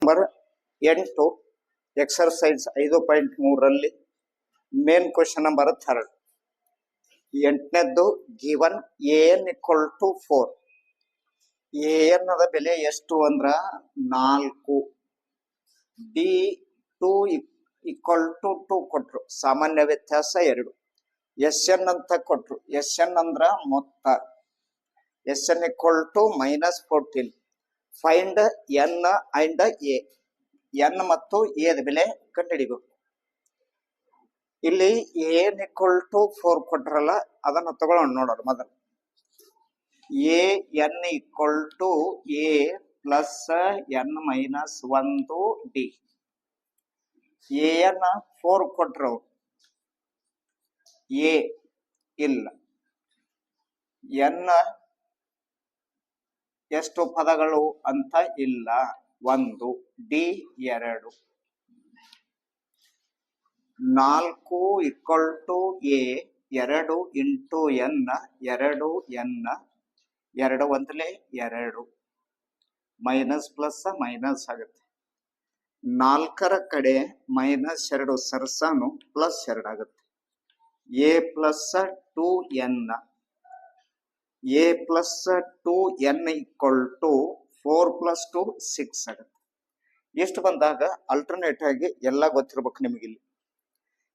Number 8 exercise 5.3 main question number 3 ಎಂಟನೇದ್ದು given n equal to 4 n ಅದ ಬೆಲೆ ಎಷ್ಟು ಅಂದ್ರ 4 ಡಿ 2 ಈಕ್ವಲ್ ಟು 2 ಕೊಟ್ರು ಸಾಮಾನ್ಯ ವ್ಯತ್ಯಾಸ 2 ಎಸ್ ಎನ್ ಅಂತ ಕೊಟ್ರು ಎಸ್ ಎನ್ ಅಂದ್ರ ಮೊತ್ತ S n equal to -14 find n and A n ಮತ್ತು ಎ ದ ಬೆಲೆ ಕಂಡುಹಿಡಿಬೇಕು ಇಲ್ಲಿ ಎನ್ ಈಕ್ವಲ್ ಟು 4 ಕೊಟ್ರಲ್ಲ ಅದನ್ನ ತಗೊಳ್ಳೋಣ ನೋಡೋಣ ಮೊದಲು A n equal to A plus n minus 1 D n 4 ಕೊಟ್ರು ಎ ಇಲ್ಲ ಎನ್ ಎಷ್ಟು ಪದಗಳು ಅಂತ ಇಲ್ಲ 1 D 2 4 equal to A 2 into n 2 n 2 ಒಂದಲೇ 2 ಮೈನಸ್ ಪ್ಲಸ್ ಮೈನಸ್ ಆಗುತ್ತೆ 4ರ ಕಡೆ -2 ಸರ್ಸಾನು +2 ಆಗುತ್ತೆ A plus 2n A plus 2n equal to 4 plus 2 6 ಆಗುತ್ತೆ ಎಷ್ಟು ಬಂದಾಗ ಅಲ್ಟರ್ನೇಟ್ ಆಗಿ ಎಲ್ಲ ಗೊತ್ತಿರ್ಬೇಕು ನಿಮಗೆ ಇಲ್ಲಿ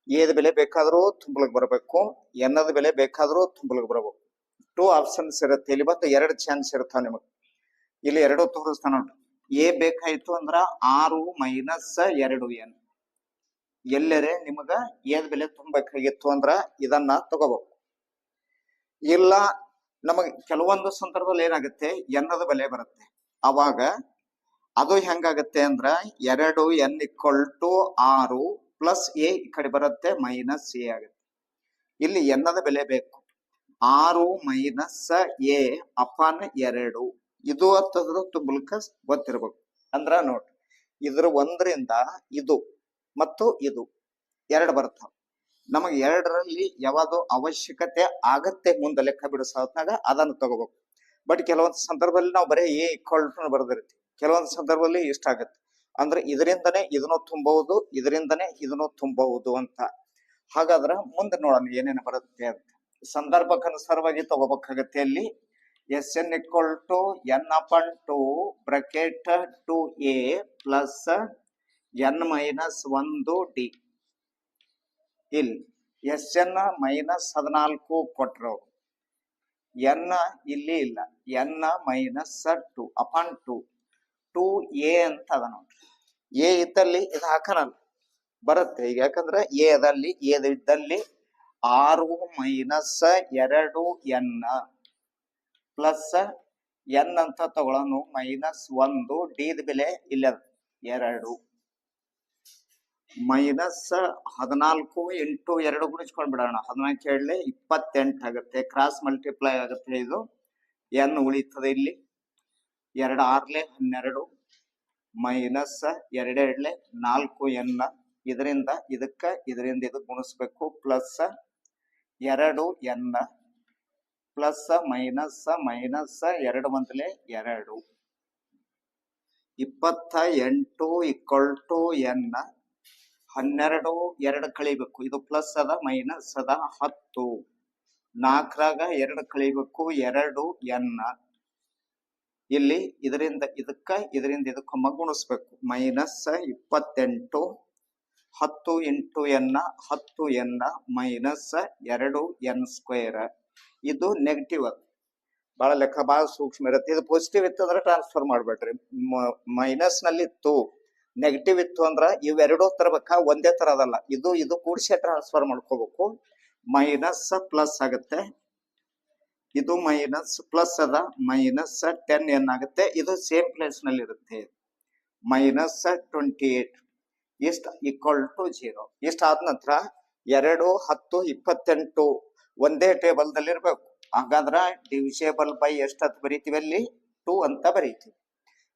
ಎದ ಬೆಲೆ ಬೇಕಾದ್ರೂ ತುಂಬಲಿಗೆ ಬರಬೇಕು ಎನ್ನದ ಬೆಲೆ ಬೇಕಾದ್ರೂ ತುಂಬಲಿಗೆ ಬರಬೇಕು 2 ಆಪ್ಷನ್ಸ್ ಇರುತ್ತೆ ಇಲ್ಲಿ ಮತ್ತೆ 2 ಚಾನ್ಸ್ ಇರ್ತಾವ ನಿಮಗೆ ಇಲ್ಲಿ 2 ತೋರಿಸ್ತಾನ ನೋಡ್ರಿ ಎ ಬೇಕಾಯ್ತು ಅಂದ್ರ 6 ಮೈನಸ್ 2n ಎಲ್ಲರೆ ನಿಮಗ ಎದ ಬೆಲೆ ತುಂಬಬೇಕಾಗಿತ್ತು ಅಂದ್ರ ಇದನ್ನ ತಗೋಬೇಕು ಇಲ್ಲ ನಮಗೆ ಕೆಲವೊಂದು ಸಂದರ್ಭದಲ್ಲಿ ಏನಾಗುತ್ತೆ ಎನ್ನದ ಬೆಲೆ ಬರುತ್ತೆ ಅವಾಗ ಅದು ಹೆಂಗಾಗತ್ತೆ ಅಂದ್ರ 2 n equal to 6 plus A ಈ ಕಡೆ ಬರುತ್ತೆ ಮೈನಸ್ ಎ ಆಗುತ್ತೆ ಇಲ್ಲಿ ಎನ್ನದ ಬೆಲೆ ಬೇಕು 6 ಮೈನಸ್ ಎ ಅಪಾನ್ 2 ಇದು ಅಂತಂದ್ರೆ ತುಂಬಲ್ಕ ಗೊತ್ತಿರ್ಬೇಕು ಅಂದ್ರ ನೋಡ್ರಿ ಇದ್ರ 1ರಿಂದ ಇದು ಮತ್ತು ಇದು 2 ಬರ್ತಾವ ನಮಗೆ 2ರಲ್ಲಿ ಯಾವುದು ಅವಶ್ಯಕತೆ ಆಗತ್ತೆ ಮುಂದೆ ಲೆಕ್ಕ ಬಿಡಿಸೋದ್ನಾಗ ಅದನ್ನು ತಗೋಬೇಕು ಬಟ್ ಕೆಲವೊಂದು ಸಂದರ್ಭದಲ್ಲಿ ನಾವು ಬರೀ ಎ ಈಕ್ವಲ್ ಟು ಬರ್ದಿರ್ತೀವಿ ಕೆಲವೊಂದು ಸಂದರ್ಭದಲ್ಲಿ ಇಷ್ಟ ಆಗುತ್ತೆ ಅಂದ್ರೆ ಇದರಿಂದನೇ ಇದನ್ನು ತುಂಬಬಹುದು ಇದರಿಂದನೇ ಇದನ್ನು ತುಂಬಬಹುದು ಅಂತ ಹಾಗಾದ್ರೆ ಮುಂದೆ ನೋಡೋಣ ಏನೇನು ಬರುತ್ತೆ ಅಂತ ಸಂದರ್ಭಕ್ಕನುಸಾರವಾಗಿ ತಗೋಬೇಕಾಗತ್ತೆ ಅಲ್ಲಿ S n equal to n upon 2 bracket 2a plus n minus 1 D ಇಲ್ಲಿ ಎಸ್ ಎನ್ ಮೈನಸ್ 14 ಕೊಟ್ರು ಎನ್ ಇಲ್ಲಿ ಇಲ್ಲ ಎನ್ ಮೈನಸ್ 2 ಅಪಾನ್ 2a ಅಂತ ಅದ ನೋಡ್ರಿ ಎ ಇದ್ದಲ್ಲಿ ಇದು ಹಾಕನಲ್ಲ ಬರುತ್ತೆ ಈಗ ಯಾಕಂದ್ರೆ ಎ ಅದಲ್ಲಿ ಇದ್ದಲ್ಲಿ 6 ಮೈನಸ್ 2 ಎನ್ ಪ್ಲಸ್ ಎನ್ ಅಂತ ತಗೊಳ್ಳೋನು ಮೈನಸ್ 1 ಡಿ ದ ಬೆಲೆ ಇಲ್ಲ 2 ಮೈನಸ್ 14 ಇಂಟು 2 ಗುಣಿಸ್ಕೊಂಡ್ ಬಿಡೋಣ 14 2 28 ಆಗುತ್ತೆ ಕ್ರಾಸ್ ಮಲ್ಟಿಪ್ಲೈ ಆಗುತ್ತೆ ಇದು ಎನ್ ಉಳಿತದೆ ಇಲ್ಲಿ 2 6 12 ಮೈನಸ್ 2 2 4 ಎನ್ ಇದರಿಂದ ಇದಕ್ಕೆ ಇದಕ್ಕೆ ಗುಣಿಸ್ಬೇಕು plus 2 n plus minus minus 2 ಒಂದಲೇ 2 28 ಈಕ್ವಲ್ ಟು ಎನ್ 12 2 ಕಳಿಬೇಕು ಇದು ಪ್ಲಸ್ ಅದ ಮೈನಸ್ ಅದ 10 4ರಾಗ 2 ಕಳಿಬೇಕು 2 ಎನ್ ಇಲ್ಲಿ ಇದರಿಂದ ಇದಕ್ಕೆ ಗುಣಿಸ್ಬೇಕು minus 28 10 into n 10 n minus 2 n square ಇದು ನೆಗೆಟಿವ್ ಅದು ಬಹಳ ಲೆಕ್ಕ ಬಹಳ ಸೂಕ್ಷ್ಮ ಇರುತ್ತೆ ಇದು ಪಾಸಿಟಿವ್ ಇತ್ತಂದ್ರೆ ಟ್ರಾನ್ಸ್ಫರ್ ಮಾಡ್ಬೇಡ್ರಿ ಮೈನಸ್ ನಲ್ಲಿ ಇತ್ತು ನೆಗೆಟಿವ್ ಇತ್ತು ಅಂದ್ರ ಇವೆರಡೂ ತರಬೇಕ ಒಂದೇ ತರ ಅದಲ್ಲ ಇದು ಕೂಡಿಸಿ ಟ್ರಾನ್ಸ್ಫರ್ ಮಾಡ್ಕೋಬೇಕು ಮೈನಸ್ ಪ್ಲಸ್ ಆಗುತ್ತೆ ಇದು ಮೈನಸ್ ಪ್ಲಸ್ ಅದ ಮೈನಸ್ 10 ಎನ್ ಆಗುತ್ತೆ ಇದು ಸೇಮ್ ಪ್ಲೇಸ್ ನಲ್ಲಿ ಇರುತ್ತೆ ಮೈನಸ್ 28 ಇಷ್ಟ ಈಕ್ವಲ್ ಟು 0 ಇಷ್ಟ ಆದ ನಂತರ 2 10 28 ಒಂದೇ ಟೇಬಲ್ ದಲ್ಲಿ ಇರ್ಬೇಕು ಹಾಗಾದ್ರ ಡಿವಿಷೇಬಲ್ ಬೈ ಎಷ್ಟಂತ ಬರೀತೀವಿ ಅಲ್ಲಿ 2 ಅಂತ ಬರೀತೀವಿ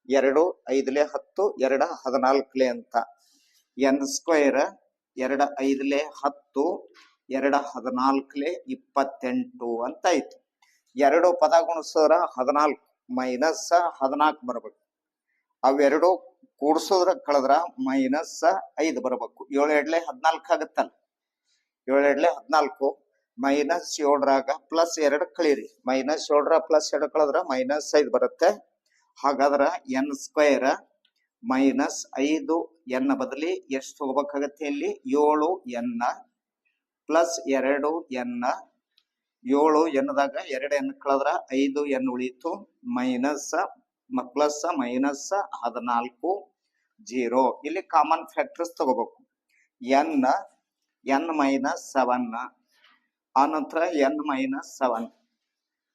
2 5 10 2 14 ಅಂತ ಎನ್ ಸ್ಕ್ವೇರ್ 2 5 10 2 14 28 ಅಂತ ಆಯ್ತು 2 ಪದ ಗುಣಿಸೋರ 14 ಮೈನಸ್ 14 ಬರ್ಬೇಕು ಅವೆರಡು ಕೂಡ್ಸೋದ್ರ ಕಳೆದ್ರ -5 ಬರಬೇಕು. 7 ಎಡ್ಲೆ 14 ಆಗುತ್ತಲ್ಲ, 7 ಎಡ್ಲೆ 14 -7 +2 ಕಳೀರಿ. -7 +2 ಕಳೆದ್ರ -5 ಬರುತ್ತೆ. ಹಾಗಾದ್ರ n² -5n ಬದಲಿ ಎಷ್ಟು ತಗೋಬೇಕಾಗತ್ತೆ? ಇಲ್ಲಿ 7n +2n. 7n ದಾಗ 2n ಕಳೆದ್ರ 5n ಉಳಿತು. +- 14 0. ಇಲ್ಲಿ ಕಾಮನ್ ಫ್ಯಾಕ್ಟರ್ಸ್ ತಗೋಬೇಕು. n -7 ಆನಂತರ n-7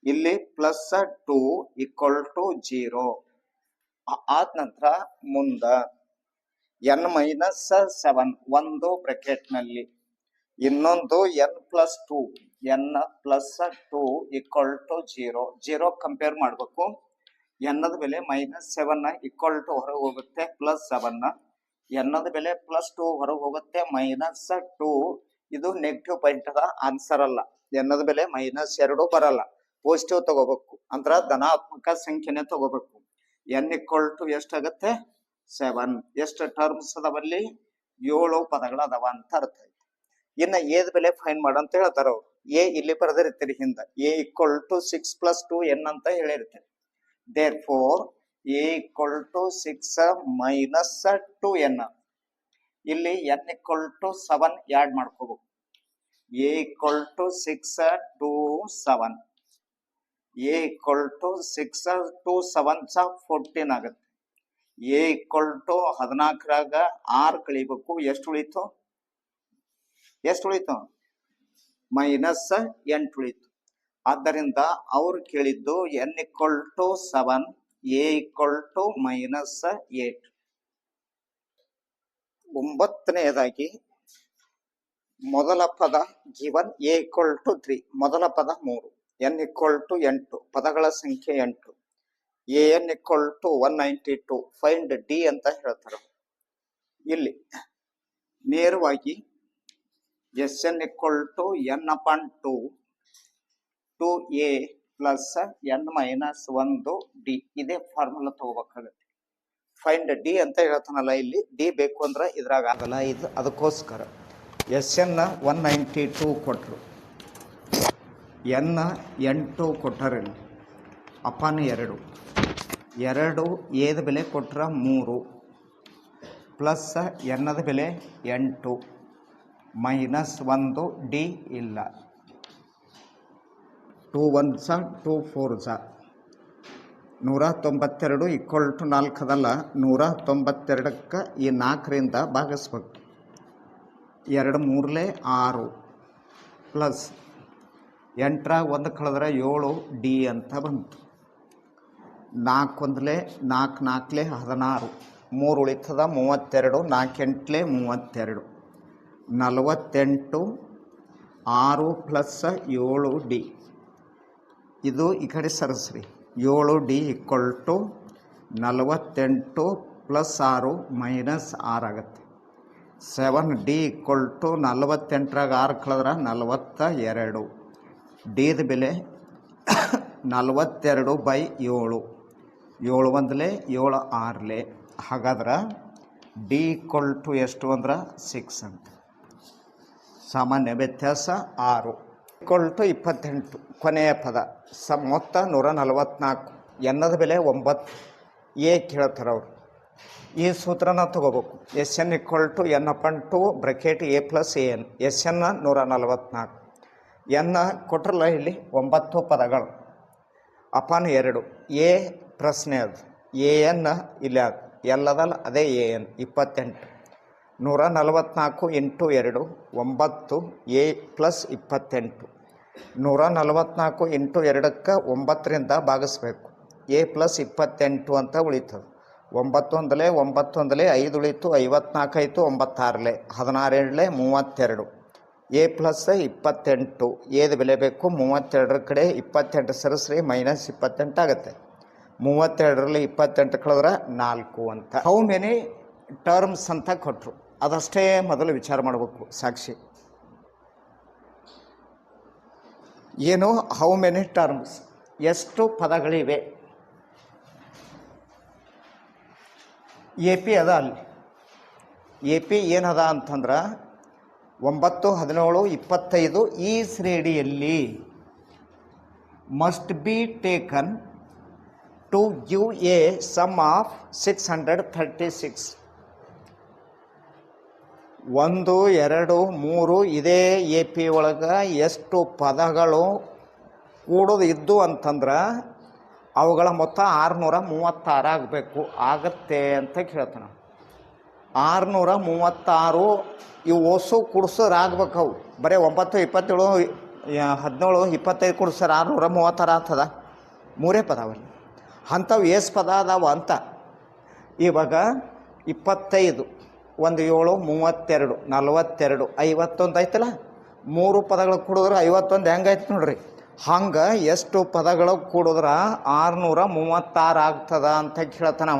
ಇಲ್ಲಿ +2 = 0 ಆದ ನಂತರ ಮುಂದ n-7 ಒಂದು ಬ್ರಾಕೆಟ್ ನಲ್ಲಿ, ಇನ್ನೊಂದು n+2 = 0 ಕಂಪೇರ್ ಮಾಡಬೇಕು. ಎನ್ನದ ಬೆಲೆ -7 = ಹೊರಗೆ ಹೋಗುತ್ತೆ, +7. ಎನ್ನದ ಬೆಲೆ +2 ಹೊರಗೆ ಹೋಗುತ್ತೆ, -2. ಇದು ನೆಗೆಟಿವ್ ಪಾಯಿಂಟ್ ಅದ, ಆನ್ಸರ್ ಅಲ್ಲ. ಎನ್ನದ ಬೆಲೆ -2 ಬರಲ್ಲ, ಪಾಸಿಟಿವ್ ತಗೋಬೇಕು. ಅಂದ್ರ ಧನಾತ್ಮಕ ಸಂಖ್ಯೆನೆ ತಗೋಬೇಕು. n = ಎಷ್ಟಾಗತ್ತೆ? 7. ಎಷ್ಟು ಟರ್ಮ್ಸ್ ಅದಾವಲ್ಲಿ? 7 ಪದಗಳು ಅದಾವ ಅಂತ ಅರ್ಥ ಆಯ್ತು. ಇನ್ನ ಏದ್ ಬೆಲೆ ಫೈನ್ ಮಾಡಂತ ಹೇಳ್ತಾರ ಅವ್ರು. ಎ ಇಲ್ಲಿ ಬರೆದಿರ್ತೀರಿ ಹಿಂದ, a = 6 + 2n ಅಂತ ಹೇಳಿರ್ತೀರಿ. therefore a = 6 - 2n. ಇಲ್ಲಿ n = 7 ಆಡ್ ಮಾಡ್ಕೋಬೇಕು. a = 6 to 7. a = 6 to 7 14 ಆಗುತ್ತೆ. a = 14ರಾಗ 6 ಕಳಿಬೇಕು. ಎಷ್ಟು ಉಳಿತು? -8 ಉಳಿತು. ಆದ್ದರಿಂದ ಅವ್ರು ಕೇಳಿದ್ದು n = 7, a = -8. 9ನೇದಾಗಿ ಮೊದಲ ಪದ ಗಿವನ್ a = 3, ಮೊದಲ ಪದ 3, n = 8, ಪದಗಳ ಸಂಖ್ಯೆ 8. an = 192. ಫೈಂಡ್ d ಅಂತ ಹೇಳ್ತಾರೆ. ಇಲ್ಲಿ ನೇರವಾಗಿ Sn = n/2 2a + n-1d. ಇದೇ ಫಾರ್ಮುಲಾ ತಗೋಬೇಕಾಗತ್ತೆ. ಫೈಂಡ್ ಡಿ ಅಂತ ಹೇಳ್ತಾನಲ್ಲ, ಇಲ್ಲಿ ಡಿ ಬೇಕು ಅಂದ್ರೆ ಇದ್ರಾಗ ಆಗಲ್ಲ. ಇದು ಅದಕ್ಕೋಸ್ಕರ Sn 192 ಕೊಟ್ಟರು, n 8 ಕೊಟ್ಟರಲ್ಲಿ ಅಪಾನ 2 ಏದ ಬೆಲೆ ಕೊಟ್ರ 3 ಪ್ಲಸ್ ಎನ್ನದ ಬೆಲೆ 8 -1 ಡಿ ಇಲ್ಲ. 2 1s 2 4s 192 = 4 ಅದಲ್ಲ. 192ಕ್ಕೆ ಈ 4ರಿಂದ ಭಾಗಿಸ್ಬೇಕು. 2 3 6 ಪ್ಲಸ್ 8ರಾಗ 1 ಕಳೆದ್ರೆ 7 ಡಿ ಅಂತ ಬಂತು. 4 1 4 4 16, 3 ಉಳಿತದ 32, 4 8 32, 48 6 + 7 ಡಿ. ಇದು ಈ ಕಡೆ ಸರಿಸ್ರಿ. 7 ಡಿ = 48 + 6 -6 ಆಗುತ್ತೆ. 7 ಡಿ = 48ರಾಗ 6 ಕಳೆದ್ರೆ 42. ಡಿದ ಬೆಲೆ 42/7. 7 1 7 6. ಹಾಗಾದ್ರೆ ಡಿ = ಎಷ್ಟು ಅಂದ್ರೆ 6 ಅಂತ. ಸಾಮಾನ್ಯ ವ್ಯತ್ಯಾಸ 6 = 28. ಕೊನೆಯ ಪದ ಮೊತ್ತ 144. ಎನ್ನದ ಬೆಲೆ 9. ಎ ಕೇಳ್ತಾರೆ ಅವರು. ಈ ಸೂತ್ರನ ತಗೋಬೇಕು. Sn = n/2 bracket a + an. Sn 144. ಎನ್ನ ಕೊಟ್ರಲ್ಲ ಇಲ್ಲಿ 9 ಪದಗಳು ಅಪಾನ 2. ಎ ಪ್ರಶ್ನೆ ಅದು. an ಇಲ್ಲ ಎಲ್ಲದಲ್ಲ, ಅದೇ an 28. 144 × 2 9 a + 28. 144 × 2ಕ್ಕೆ 9ರಿಂದ ಭಾಗಿಸ್ಬೇಕು. a + 28 ಅಂತ ಉಳಿತದೆ. 9 1 9 1 5 ಉಳಿತು. 54 ಆಯಿತು. 9 6 16 7 32. a + 28. ಏದ ಬೆಲೆ ಬೇಕು 32 ಕಡೆ 28 ಸರಿಸ್ರಿ, -28 ಆಗುತ್ತೆ. 32ರಲ್ಲಿ 28 ಕಳೆದ್ರೆ 4 ಅಂತ. ಹೌ ಮೆನಿ ಟರ್ಮ್ಸ್ ಅಂತ ಕೊಟ್ಟರು, ಅದಷ್ಟೇ ಮೊದಲು ವಿಚಾರ ಮಾಡಬೇಕು. ಸಾಕ್ಷಿ ಏನು? ಹೌ ಮೆನಿ ಟರ್ಮ್ಸ್, ಎಷ್ಟು ಪದಗಳಿವೆ. ಎ ಪಿ ಅದ ಅಲ್ಲಿ ಎ ಪಿ ಏನದ ಅಂತಂದ್ರೆ 9, 17, 25 ಈ ಶ್ರೇಣಿಯಲ್ಲಿ must be taken to give a sum of 636. 1, 2, 3 ಇದೇ ಎ ಪಿ ಒಳಗೆ ಎಷ್ಟು ಪದಗಳು ಕೂಡೋದು ಇದ್ದು ಅಂತಂದ್ರೆ ಅವುಗಳ ಮೊತ್ತ 636 ಆಗಬೇಕು. ಆಗತ್ತೆ ಅಂತ ಕೇಳ್ತಾನೆ. 636 ಇವು ಓಸು ಕುಡ್ಸೋರು ಆಗ್ಬೇಕು. ಅವು ಬರೀ 9, 27, 17, 25 ಕುಡ್ಸೋರು 636 ಆಗ್ತದ. 3 ಪದ ಅವಲ್ಲಿ ಅಂಥವು ಏಸು ಪದ ಅದಾವ ಅಂತ. ಇವಾಗ 25, 1, 7, 32, 42, 51 ಐತಲ್ಲ. 3 ಪದಗಳು ಕೂಡಿದ್ರೆ 51 ಹೆಂಗೈತೆ ನೋಡ್ರಿ. ಹಂಗೆ ಎಷ್ಟು ಪದಗಳು ಕೂಡಿದ್ರೆ 636 ಆಗ್ತದ ಅಂತ ಕೇಳ್ತಾನವ.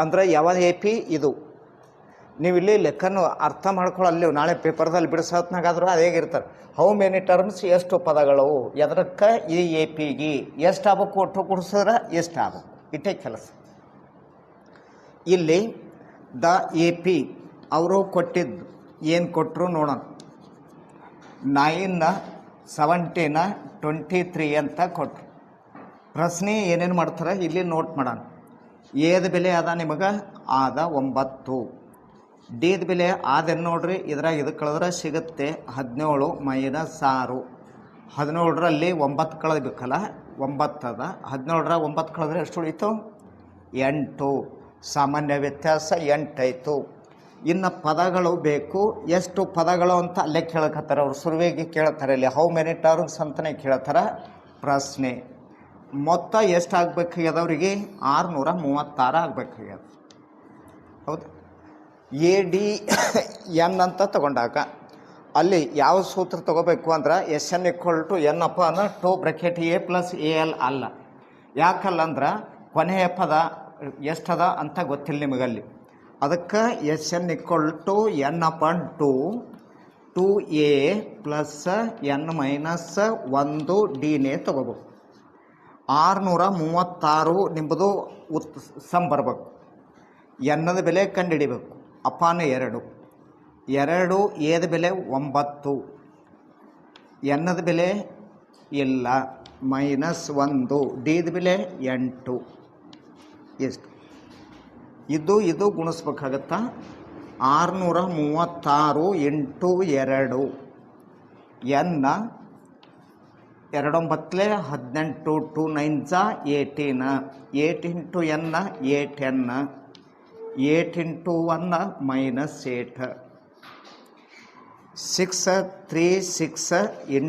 ಅಂದ್ರೆ ಯಾವ ಎ ಪಿ ಇದು ನೀವು ಇಲ್ಲಿ ಲೆಕ್ಕನು ಅರ್ಥ ಮಾಡ್ಕೊಳ್ಳಲ್ಲಿ ನಾಳೆ ಪೇಪರ್ದಲ್ಲಿ ಬಿಡಿಸೋತ್ನಾಗಾದ್ರೂ ಅದೇ ಇರ್ತಾರೆ. ಹೌ ಮೆನಿ ಟರ್ಮ್ಸ್ ಎಷ್ಟು ಪದಗಳು ಎದಕ್ಕೆ ಈ ಎ ಪಿಗೆ ಎಷ್ಟು ಆಗ್ಬೇಕು, ಒಟ್ಟು ಕೂಡಿಸಿದ್ರೆ ಎಷ್ಟು ಆಗ್ಬೇಕು, ಇಟ್ಟೇ ಕೆಲಸ. ಇಲ್ಲಿ ದ ಎ ಪಿ ಅವರು ಕೊಟ್ಟಿದ್ದು ಏನು ಕೊಟ್ಟರು ನೋಡೋಣ. 9, 17, 23 ಅಂತ ಕೊಟ್ಟರು. ಪ್ರಶ್ನೆ ಏನೇನು ಮಾಡ್ತಾರೆ ಇಲ್ಲಿ ನೋಟ್ ಮಾಡೋಣ. ಏದ ಬೆಲೆ ಅದ ನಿಮಗೆ ಆದ 9. ಡಿದ ಬೆಲೆ ಆದೇನು ನೋಡ್ರಿ. ಇದ್ರಾಗ ಇದು ಕಳೆದ್ರೆ ಸಿಗುತ್ತೆ 17 - 6. 17ರಲ್ಲಿ 9 ಕಳೆದ್ಬೇಕಲ್ಲ, 9 ಅದ. 17ರ 9 ಕಳೆದ್ರೆ ಎಷ್ಟು ಉಳೀತು? 8. ಸಾಮಾನ್ಯ ವ್ಯತ್ಯಾಸ 8 ಆಯಿತು. ಇನ್ನು ಪದಗಳು ಬೇಕು. ಎಷ್ಟು ಪದಗಳು ಅಂತ ಅಲ್ಲೇ ಕೇಳಕತ್ತಾರೆ ಅವ್ರು. ಸುರುವಿಗೆ ಕೇಳ್ತಾರೆ ಇಲ್ಲಿ ಹೌ ಮೆನಿ ಟರ್ಮ್ಸ್ ಅಂತಲೇ ಕೇಳ್ತಾರೆ. ಪ್ರಶ್ನೆ ಮೊತ್ತ ಎಷ್ಟು ಆಗಬೇಕಾಗ್ಯದವ್ರಿಗೆ? 636 ಆಗಬೇಕಾಗ್ಯದ. ಹೌದು. ಎ ಡಿ ಎನ್ ಅಂತ ತಗೊಂಡಾಗ ಅಲ್ಲಿ ಯಾವ ಸೂತ್ರ ತಗೋಬೇಕು ಅಂದ್ರೆ SN = N upon 2 bracket A + AL ಅಲ್ಲ. ಯಾಕಲ್ಲ ಅಂದ್ರೆ ಕೊನೆಯ ಪದ ಎಷ್ಟದ ಅಂತ ಗೊತ್ತಿಲ್ಲ ನಿಮಗಲ್ಲಿ. ಅದಕ್ಕೆ SN = N upon 2A + N - 1 ಡಿನೇ ತಗೋಬೇಕು. 636 ನಿಮ್ಮದು ಸಮ್ ಬರಬೇಕು. ಎನ್ನದ ಬೆಲೆ ಕಂಡುಹಿಡಿಬೇಕು. ಅಪಾನ 2. ಏದ ಬೆಲೆ 9. ಎನ್ನದ ಬೆಲೆ ಇಲ್ಲ, -1. ಡಿದ ಬೆಲೆ 8. ಎಷ್ಟು ಇದು ಗುಣಿಸ್ಬೇಕಾಗತ್ತಾ? 636 × 2. ಎನ್ನ 2 × 9 18. 2 × 9 = 18. 8 × N 8N. 8 × 1 -8. 636 ×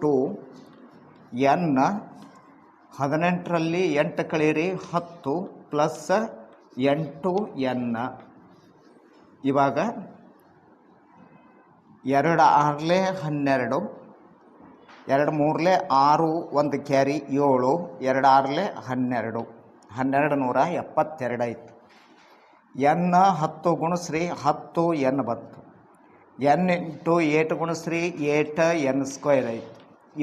2 N 18ರಲ್ಲಿ 8 ಕಳೀರಿ 10 + 8N. ಇವಾಗ 2 × 6 = 12. 2 × 3 = 6, 1 ಕ್ಯಾರಿ 7. 2 × 6 = 12. 1272 ಆಯಿತು. N 10 ಗುಣಿಸ್ರಿ 10 N ಬಂತು. N × 8 ಗುಣಿಸ್ರಿ 8N² ಆಯಿತು.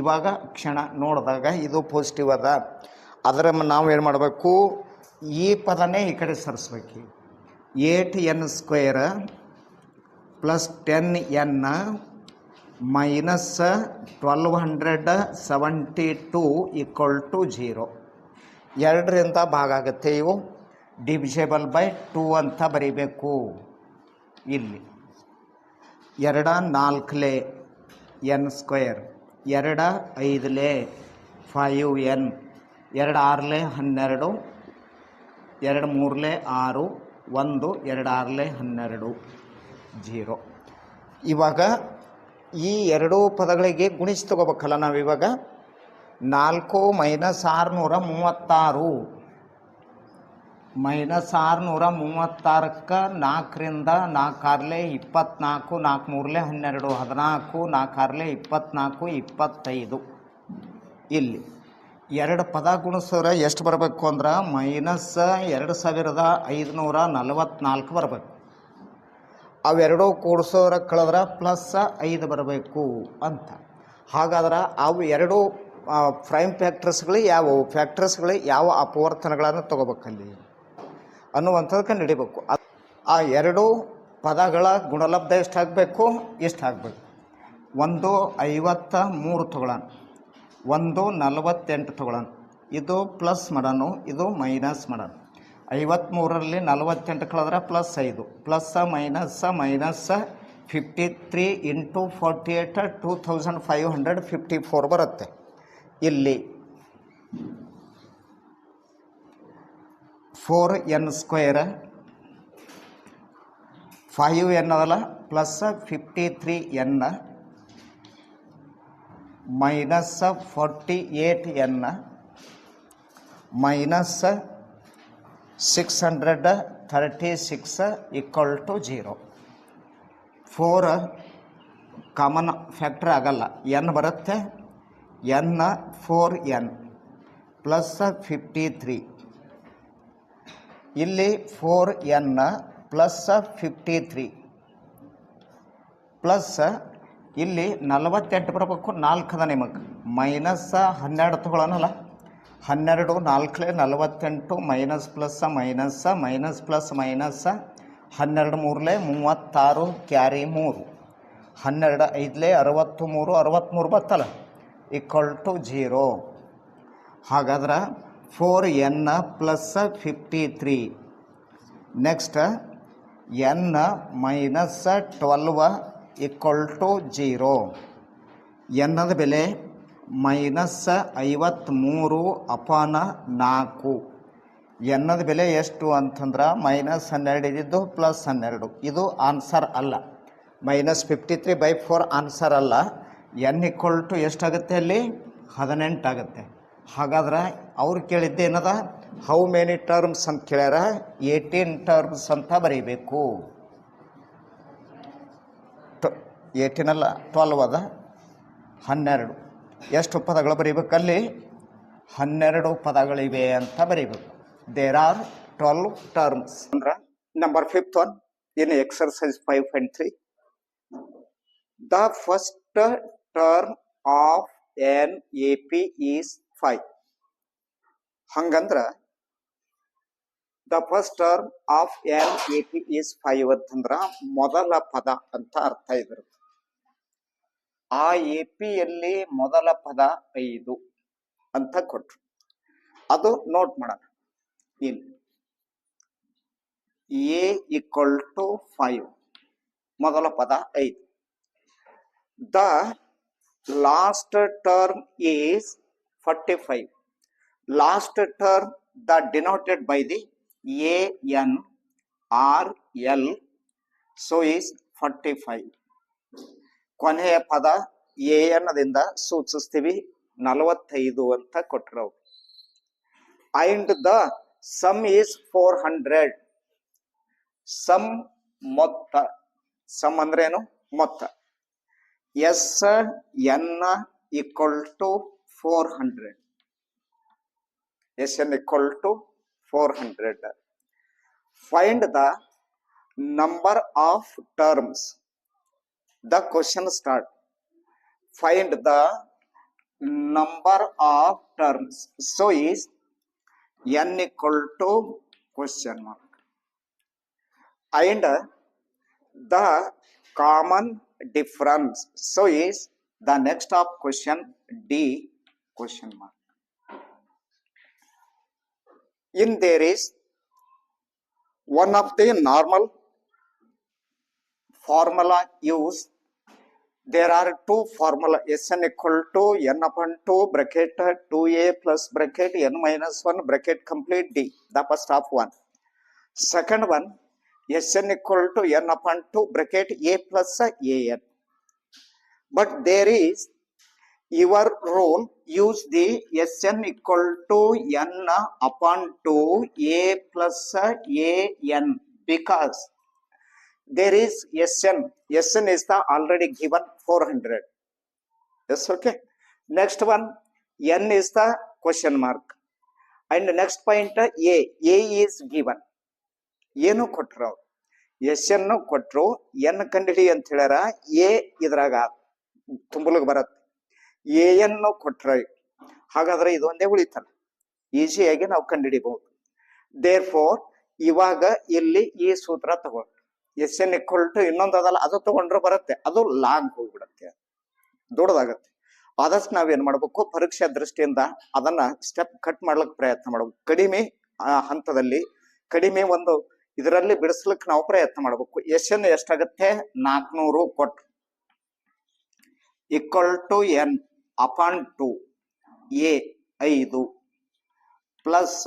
ಇವಾಗ ಕ್ಷಣ ನೋಡಿದಾಗ ಇದು ಪಾಸಿಟಿವ್ ಅದ. ಅದರ ನಾವು ಏನು ಮಾಡಬೇಕು? ಈ ಪದನೇ ಈ ಕಡೆ ಸರಿಸ್ಬೇಕು. 8N² + 10N -1272 = 0. 2ರಿಂದ ಭಾಗ ಆಗುತ್ತೆ. ಇವು ಡಿವಿಷೇಬಲ್ ಬೈ 2 ಅಂತ ಬರೀಬೇಕು. ಇಲ್ಲಿ 2 4 N², 2 5 5N, 2 6 12, 2 3 6, 1 2 6 12 0. ಇವಾಗ ಈ ಎರಡೂ ಪದಗಳಿಗೆ ಗುಣಿಸಿ ತಗೋಬೇಕಲ್ಲ ನಾವಿವಾಗ. 4 - 636 -636ಕ್ಕೆ 4ರಿಂದ 4 6 24, 4 3 12, 14, 4 6 24, 25. ಇಲ್ಲಿ 2 ಪದ ಗುಣಿಸಿದ್ರೆ ಎಷ್ಟು ಬರಬೇಕು ಅಂದ್ರೆ -2544 ಬರಬೇಕು. ಅವೆರಡೂ ಕೂಡಿಸೋರ ಕಳೆದ್ರೆ +5 ಬರಬೇಕು ಅಂತ. ಹಾಗಾದ್ರೆ ಅವು ಎರಡು ಪ್ರೈಮ್ ಫ್ಯಾಕ್ಟರ್ಸ್ಗಳು ಯಾವುವು? ಫ್ಯಾಕ್ಟರ್ಸ್ಗಳು ಯಾವ ಅಪವರ್ತನಗಳನ್ನು ತೊಗೋಬೇಕಲ್ಲಿ? ಅನ್ನುವಂಥದ್ದು ಕಂಡುಹಿಡಿಬೇಕು. ಆ ಎರಡು ಪದಗಳ ಗುಣಲಬ್ಧ ಎಷ್ಟಾಗಬೇಕು? ಇಷ್ಟಾಗಬೇಕು. 153 ತಗೊಳ್ಳೋಣ, 148 ತಗೊಳ್ಳೋಣ. ಇದು ಪ್ಲಸ್ ಮಾಡೋಣ, ಇದು ಮೈನಸ್ ಮಾಡೋಣ. 53ರಲ್ಲಿ 48 ಕಳೆದ್ರೆ +5, ಪ್ಲಸ್ ಮೈನಸ್ 53 × 48 2554 ಬರುತ್ತೆ. ಇಲ್ಲಿ 4n² 5n ಅದಲ್ಲ, plus 53n minus 48n minus 636 = 0. 4 common factor ಆಗಲ್ಲ, n ಬರುತ್ತೆ. n 4n ಪ್ಲಸ್ 53, ಇಲ್ಲಿ 4n ಪ್ಲಸ್ 53 ಪ್ಲಸ್ ಇಲ್ಲಿ 48 ಬರಬೇಕು, 4 ಅದ ನಿಮಗೆ, minus 12 ತಗೊಳ್ಳೋಣಲ್ಲ. 12 4 48 minus plus minus plus minus 12 3 36 carry 3, 12 5 63 ಬರ್ತಲ್ಲ =0. ಹಾಗಾದ್ರೆ 4n plus 53, next n minus 12 =0. ಎನ್ನದ ಬೆಲೆ -53/4. ಎನ್ನದ ಬೆಲೆ ಎಷ್ಟು ಅಂತಂದ್ರೆ -12 ಇದ್ದಿದ್ದು +12. ಇದು ಆನ್ಸರ್ ಅಲ್ಲ. -53/4 ಆನ್ಸರ್ ಅಲ್ಲ. n = ಎಷ್ಟಾಗುತ್ತೆ ಅಲ್ಲಿ? 18 ಆಗುತ್ತೆ. ಹಾಗಾದ್ರೆ ಅವ್ರು ಕೇಳಿದ್ದೇನದ, ಹೌ ಮೆನಿ ಟರ್ಮ್ಸ್ ಅಂತ ಕೇಳ್ಯಾರ. 18 ಟರ್ಮ್ಸ್ ಅಂತ ಬರೀಬೇಕು. 18 ಅಲ್ಲ, 12 ಅದ, 12. ಎಷ್ಟು ಪದಗಳು ಬರೀಬೇಕಲ್ಲಿ? 12 ಪದಗಳಿವೆ ಅಂತ ಬರೀಬೇಕು. There are 12 terms. ಅಂದ್ರೆ number 5th one in exercise 5.3. The first term of an AP is 5. ಹಂಗಂದ್ರ the first term of an AP is 5 ಅಂತಂದ್ರ ಮೊದಲ ಪದ ಅಂತ ಅರ್ಥ ಇದ್ರದ್ದು. ಆ ಎಪಿಯಲ್ಲಿ ಮೊದಲ ಪದ 5 ಅಂತ ಕೊಟ್ರು. ಅದು ನೋಟ್ ಮಾಡೋಣ. ಇಲ್ಲಿ A = 5, ಮೊದಲ ಪದ 5. The last term is 45. Last term the denoted by the AN or L, so is 45. ಕೊನೆಯ ಪದ AN ದಿಂದ ಸೂಚಿಸ್ತೀವಿ, 45 ಅಂತ ಕೊಟ್ಟರು. And the sum is 400. Sum ಮೊತ್ತ. ಸಮ್ ಅಂದ್ರೇನು? ಮೊತ್ತ. SN = 400. SN = 400. Find the number of terms. The question start. Find the number of terms. So is n = ? And the common difference. So is the next of question D ? In there is one of the normal formula used. There are two formula. Sn = n/2 bracket 2a plus bracket n minus 1 bracket complete D. The first of one. Second one, Sn = n/2 bracket a plus an. But there is your rule, use the Sn = n/2 a plus an because there is Sn. Sn is the already given 400. Yes, okay. Next one, n is the question mark. And next point, a is given. ಏನು ಕೊಟ್ರು? Sn ಕೊಟ್ರು, n ಕಂಡಿಡಿ ಅಂತ ಹೇಳ್ಯಾರ. a ಇದ್ರಾಗ ತುಂಬಲಿಗೆ ಬರುತ್ತೆ. an ಕೊಟ್ರೆ ಹಾಗಾದ್ರೆ ಇದು ಒಂದೇ ಉಳಿತಲ್ಲ, ಈಸಿಯಾಗಿ ನಾವು ಕಂಡುಹಿಡಿಬಹುದು. ದೇರ್ ಫೋರ್ ಇವಾಗ ಇಲ್ಲಿ ಈ ಸೂತ್ರ ತಗೊಳ್ಳಿ. ಎಸ್ ಎನ್ ಇಕ್ವಲ್ ಟು ಇನ್ನೊಂದು ಅದಲ್ಲ, ಅದು ತಗೊಂಡ್ರೆ ಬರುತ್ತೆ, ಅದು ಲಾಗ್ ಹೋಗ್ಬಿಡತ್ತೆ, ದೊಡ್ಡದಾಗತ್ತೆ. ಆದಷ್ಟು ನಾವೇನ್ ಮಾಡ್ಬೇಕು, ಪರೀಕ್ಷೆ ದೃಷ್ಟಿಯಿಂದ ಅದನ್ನ ಸ್ಟೆಪ್ ಕಟ್ ಮಾಡ್ಲಿಕ್ಕೆ ಪ್ರಯತ್ನ ಮಾಡ್ಬೇಕು. ಕಡಿಮೆ ಹಂತದಲ್ಲಿ ಕಡಿಮೆ ಒಂದು ಇದರಲ್ಲಿ ಬಿಡಿಸ್ಲಿಕ್ಕೆ ನಾವು ಪ್ರಯತ್ನ ಮಾಡ್ಬೇಕು. ಎಸ್ ಎನ್ ಎಷ್ಟಾಗತ್ತೆ, 400 ಕೊಟ್ಟು equal to n upon 2 A 5 plus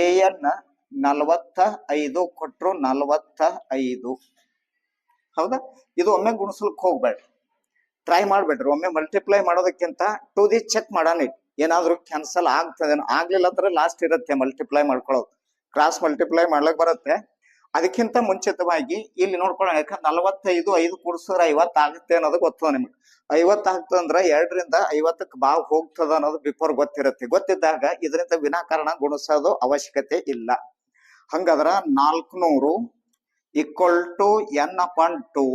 A n 45 ಕೊಟ್ರು 45. ಹೌದಾ? ಇದು ಒಮ್ಮೆ ಗುಣಿಸ್ಲಿಕ್ಕೆ ಹೋಗ್ಬೇಡ್ರಿ, ಟ್ರೈ ಮಾಡ್ಬೇಡ್ರಿ. ಒಮ್ಮೆ ಮಲ್ಟಿಪ್ಲೈ ಮಾಡೋದಕ್ಕಿಂತ ಟು ದಿ ಚೆಕ್ ಮಾಡೋಣ, ಏನಾದ್ರು ಕ್ಯಾನ್ಸಲ್ ಆಗ್ತದೆ. ಆಗ್ಲಿಲ್ಲ ಅಂದ್ರೆ ಲಾಸ್ಟ್ ಇರುತ್ತೆ ಮಲ್ಟಿಪ್ಲೈ ಮಾಡ್ಕೊಳ್ಳೋದು, ಕ್ರಾಸ್ ಮಲ್ಟಿಪ್ಲೈ ಮಾಡ್ಲಿಕ್ಕೆ ಬರುತ್ತೆ. ಅದಕ್ಕಿಂತ ಮುಂಚಿತವಾಗಿ ಇಲ್ಲಿ ನೋಡ್ಕೊಳ್ಳೋಣ. ಯಾಕಂದ್ರೆ 45 5 ಕೂಡಿಸಿದ್ರೆ 50 ಆಗುತ್ತೆ ಅನ್ನೋದು ಗೊತ್ತದ ನಿಮ್ಗೆ. 50 ಆಗ್ತದಂದ್ರ 2ರಿಂದ 50ಕ್ಕೆ ಬಾಗ್ ಹೋಗ್ತದ ಅನ್ನೋದು ಬಿಫೋರ್ ಗೊತ್ತಿರುತ್ತೆ. ಗೊತ್ತಿದ್ದಾಗ ಇದರಿಂದ ವಿನಾಕಾರಣ ಗುಣಿಸೋದು ಅವಶ್ಯಕತೆ ಇಲ್ಲ. ಹಂಗಾದ್ರ 400 ಈಕ್ವಲ್ ಟು ಎನ್ ಅಪಾನ್ 2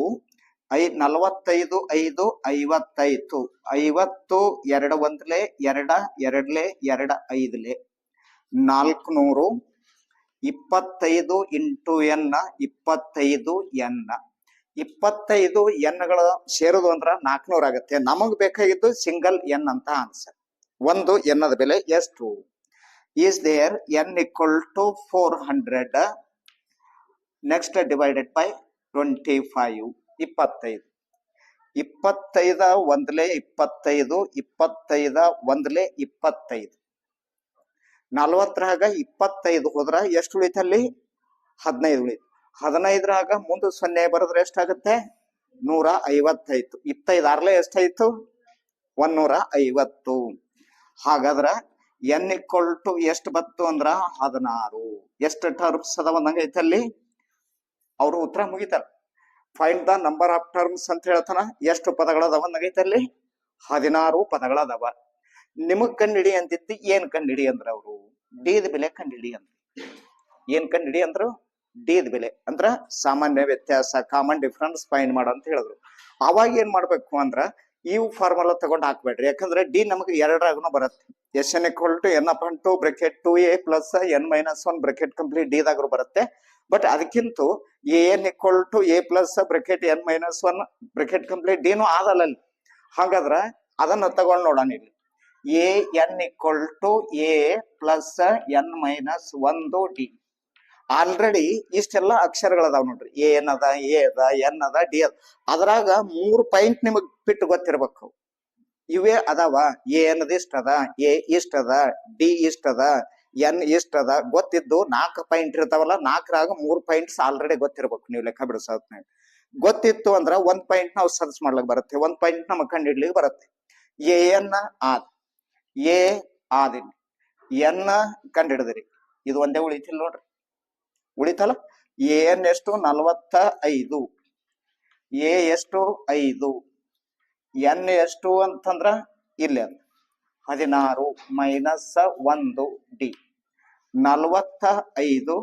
45 5 55 50 2 ಒಂದ್ಲೆ 2 2ಲೆ 2 5ಲೆ 400 25 ಇಂಟು ಎನ್ 25 ಎನ್. 25 ಎನ್ಗಳು ಸೇರುದು ಅಂದ್ರ 400 ಆಗುತ್ತೆ. ನಮಗ್ ಬೇಕಾಗಿದ್ದು ಸಿಂಗಲ್ ಎನ್ ಅಂತ ಆನ್ಸರ್. ಒಂದು ಎನ್ನದ ಬೆಲೆ ಎಷ್ಟು? Is there n equal to 400 next divided by 25 25 25 ಒಂದ್ಲೆ 25 25 ಒಂದ್ಲೆ 25 40ರಾಗ 25 ಹೋದ್ರ ಎಷ್ಟು ಉಳಿತಲ್ಲಿ? 15 ಉಳಿತು. 15ರಾಗ ಮುಂದೆ 0 ಬರೆದ್ರೆ ಎಷ್ಟಾಗುತ್ತೆ? 155. 25 ಆರ್ಲೆ ಎಷ್ಟಾಯ್ತು? 150. ಹಾಗಾದ್ರ ಎನ್ ಈಕ್ವಲ್ ಟು ಎಷ್ಟು ಬತ್ತು ಅಂದ್ರ 16. ಎಷ್ಟು ಟರ್ಮ್ಸ್ ಅದಾವ ಅಂದಂಗೈತಲ್ಲಿ? ಅವ್ರು ಉತ್ತರ ಮುಗಿತಾರ. Find the number of terms ಅಂತ ಹೇಳ್ತಾನ. ಎಷ್ಟು ಪದಗಳದಾವ ಅಂದಂಗೈತಲ್ಲಿ? 16 ಪದಗಳದಾವ. ನಿಮಗ್ ಕಂಡಿಡಿ ಅಂತಿತ್ತು. ಏನ್ ಕಂಡಿಡಿ ಅಂದ್ರ ಅವರು ಡಿದ ಬೆಲೆ ಕಂಡಿಡಿ ಅಂದ್ರ. ಏನ್ ಕಂಡಿಡಿ ಅಂದ್ರು? ಡಿದ ಬೆಲೆ ಅಂದ್ರ ಸಾಮಾನ್ಯ ವ್ಯತ್ಯಾಸ, ಕಾಮನ್ ಡಿಫರೆನ್ಸ್ ಫೈಂಡ್ ಮಾಡ ಅಂತ ಹೇಳಿದ್ರು. ಅವಾಗ ಏನ್ ಮಾಡ್ಬೇಕು ಅಂದ್ರ ಇವು ಫಾರ್ಮುಲಾ ತಗೊಂಡ್ ಹಾಕ್ಬೇಡ್ರಿ. ಯಾಕಂದ್ರೆ ಡಿ ನಮಗೆ ಎರಡರಾಗನು ಬರುತ್ತೆ. S n equal to n upon 2 bracket 2a plus n minus 1 bracket complete d ದಾಗರು ಬರುತ್ತೆ. ಬಟ್ ಅದಕ್ಕಿಂತ a n equal to A plus bracket n minus 1 bracket complete ಡಿನೂ ಆದಲ್ಲ. ಹಾಗಾದ್ರ ಅದನ್ನ ತಗೊಂಡ್ ನೋಡೋಣ. ಇಲ್ಲಿ a n equal to A plus n minus 1 d. Already ಇಷ್ಟೆಲ್ಲ ಅಕ್ಷರಗಳದಾವ್ ನೋಡ್ರಿ. ಎ ಎನ್ ಅದ, ಎ ಅದ, ಎನ್ ಅದ, ಡಿ ಅದ. ಅದ್ರಾಗ 3 ಪಾಯಿಂಟ್ ನಿಮಗ್ ಬಿಟ್ಟು ಗೊತ್ತಿರ್ಬೇಕು. ಇವೇ ಅದಾವ. ಎ ಅನ್ನೋದು ಇಷ್ಟ ಅದ, ಎ ಇಷ್ಟ ಅದ, ಡಿ ಇಷ್ಟ ಅದ, ಎನ್ ಇಷ್ಟ ಅದ. ಗೊತ್ತಿದ್ದು 4 ಪಾಯಿಂಟ್ ಇರ್ತಾವಲ್ಲ, 4ರಾಗ 3 ಪಾಯಿಂಟ್ಸ್ ಆಲ್ರೆಡಿ ಗೊತ್ತಿರ್ಬೇಕು. ನೀವು ಲೆಕ್ಕ ಬಿಡಿಸೋದ್ನಾಗ ಗೊತ್ತಿತ್ತು ಅಂದ್ರ 1 ಪಾಯಿಂಟ್ ನಾವು ಸರ್ಚ್ ಮಾಡ್ಲಿಕ್ಕೆ ಬರುತ್ತೆ, 1 ಪಾಯಿಂಟ್ ನಮಗ್ ಕಂಡಿಡ್ಲಿಕ್ಕೆ ಬರುತ್ತೆ. ಎ ಎನ್ ಆದ್, ಎ ಆದಿನ್, ಎನ್ ಕಂಡಿಡಿದ್ರಿ. ಇದು ಒಂದೇ ಉಳಿತಿಲ್ ನೋಡ್ರಿ, ಉಳಿತಲ್ಲ. ಎ ಎನ್ ಎಷ್ಟು? 45. ಎ ಎಷ್ಟು? 5. ಎನ್ ಎಷ್ಟು ಅಂತಂದ್ರ ಇಲ್ಲಿ 16 ಮೈನಸ್ 1 ಡಿ 45.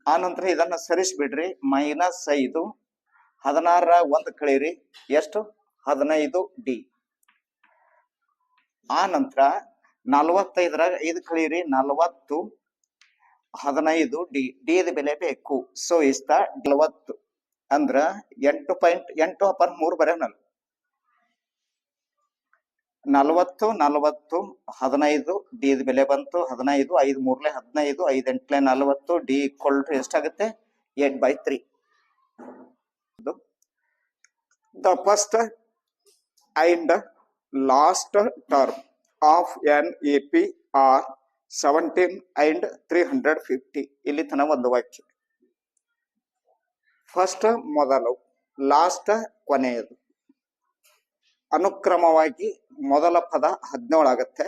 ಆನಂತರ ಇದನ್ನ ಸರಿಸ್ಬಿಡ್ರಿ. ಮೈನಸ್ 5 16 1 ಕಳೀರಿ ಎಷ್ಟು? 15 ಡಿ. ಆ ನಂತರ 45ರಾಗ 5 ಕಳೀರಿ 40 15 ಡಿ. ಡಿ ದ ಬೆಲೆ ಬೇಕು. ಸೊ ಇಷ್ಟ 40 ಅಂದ್ರ 8.8 ಅಪರ್ 3 ಬರೆಯೋಣಲ್ಲ. 40 40 15 ಡಿ ದ ಬೆಲೆ ಬಂತು 15. 5 3 15, 5 8 40. ಡಿ ಈಕ್ವಲ್ ಟು ಎಷ್ಟಾಗುತ್ತೆ? 8/3. The first and last term of an A P are 17 and 350. ಇಲ್ಲಿ ತನ ಒಂದು ವಾಕ್ಯ. ಫಸ್ಟ್ ಮೊದಲು, ಲಾಸ್ಟ್ ಕೊನೆಯದು. ಅನುಕ್ರಮವಾಗಿ ಮೊದಲ ಪದ 17 ಆಗತ್ತೆ,